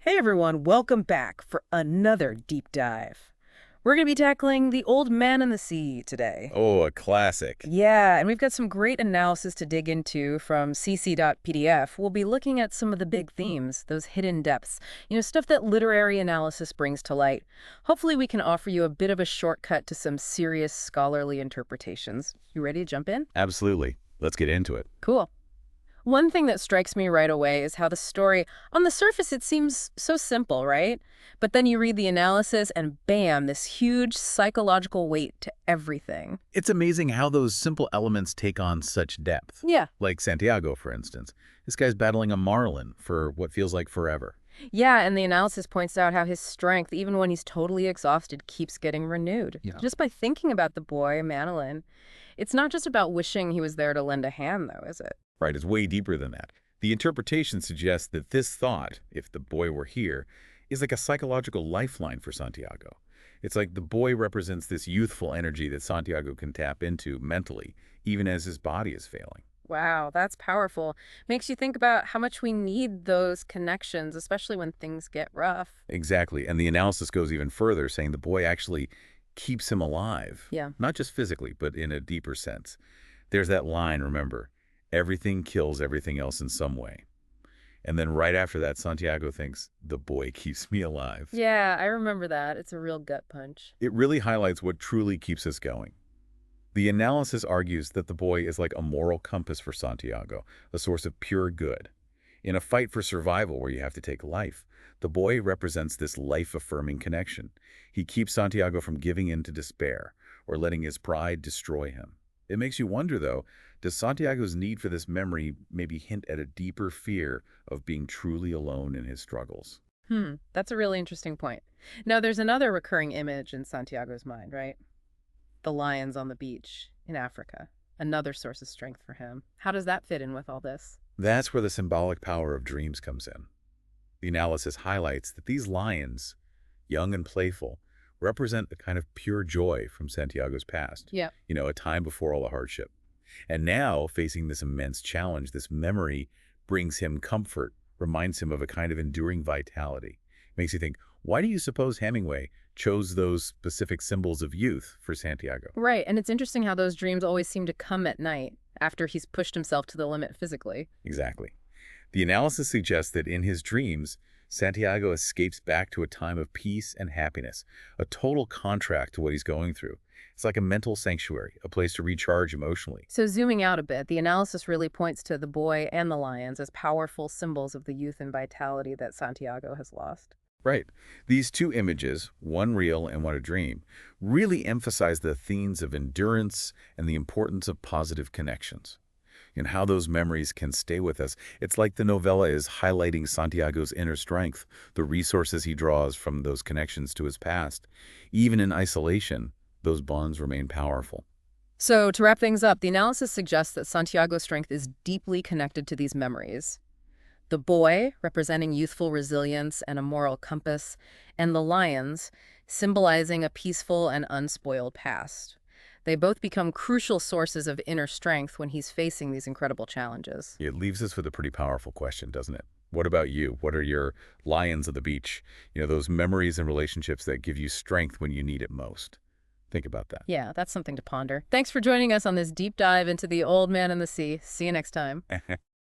Hey everyone, welcome back for another deep dive. We're going to be tackling The Old Man and the Sea today. Oh, a classic. Yeah, and we've got some great analysis to dig into from cc.pdf. We'll be looking at some of the big themes, those hidden depths, stuff that literary analysis brings to light. Hopefully we can offer you a bit of a shortcut to some serious scholarly interpretations. You ready to jump in? Absolutely. Let's get into it. Cool. One thing that strikes me right away is how the story, on the surface, it seems so simple, right? But then you read the analysis and bam, this huge psychological weight to everything. It's amazing how those simple elements take on such depth. Yeah. Like Santiago, for instance. This guy's battling a marlin for what feels like forever. Yeah, and the analysis points out how his strength, even when he's totally exhausted, keeps getting renewed. Yeah. Just by thinking about the boy, Manolin. It's not just about wishing he was there to lend a hand, though, is it? Right, it's way deeper than that. The interpretation suggests that this thought, if the boy were here, is like a psychological lifeline for Santiago. It's like the boy represents this youthful energy that Santiago can tap into mentally, even as his body is failing. Wow, that's powerful. Makes you think about how much we need those connections, especially when things get rough. Exactly, and the analysis goes even further, saying the boy actually keeps him alive. Yeah. Not just physically, but in a deeper sense. There's that line, remember, everything kills everything else in some way. And then right after that, Santiago thinks, the boy keeps me alive. Yeah, I remember that. It's a real gut punch. It really highlights what truly keeps us going. The analysis argues that the boy is like a moral compass for Santiago, a source of pure good. In a fight for survival where you have to take life, the boy represents this life-affirming connection. He keeps Santiago from giving in to despair or letting his pride destroy him. It makes you wonder, though, does Santiago's need for this memory maybe hint at a deeper fear of being truly alone in his struggles? That's a really interesting point. Now, there's another recurring image in Santiago's mind, right? The lions on the beach in Africa, another source of strength for him. How does that fit in with all this? That's where the symbolic power of dreams comes in. The analysis highlights that these lions, young and playful, represent a kind of pure joy from Santiago's past. Yeah. A time before all the hardship. And now, facing this immense challenge, this memory brings him comfort, reminds him of a kind of enduring vitality. Makes you think, why do you suppose Hemingway chose those specific symbols of youth for Santiago? Right, and it's interesting how those dreams always seem to come at night after he's pushed himself to the limit physically. Exactly. The analysis suggests that in his dreams, Santiago escapes back to a time of peace and happiness, a total contrast to what he's going through. It's like a mental sanctuary, a place to recharge emotionally. So zooming out a bit, the analysis really points to the boy and the lions as powerful symbols of the youth and vitality that Santiago has lost. Right. These two images, one real and one a dream, really emphasize the themes of endurance and the importance of positive connections. And how those memories can stay with us. It's like the novella is highlighting Santiago's inner strength, the resources he draws from those connections to his past. Even in isolation, those bonds remain powerful. So to wrap things up, the analysis suggests that Santiago's strength is deeply connected to these memories. The boy, representing youthful resilience and a moral compass, and the lions, symbolizing a peaceful and unspoiled past. They both become crucial sources of inner strength when he's facing these incredible challenges. It leaves us with a pretty powerful question, doesn't it? What about you? What are your lions of the beach? Those memories and relationships that give you strength when you need it most. Think about that. Yeah, that's something to ponder. Thanks for joining us on this deep dive into The Old Man and the Sea. See you next time.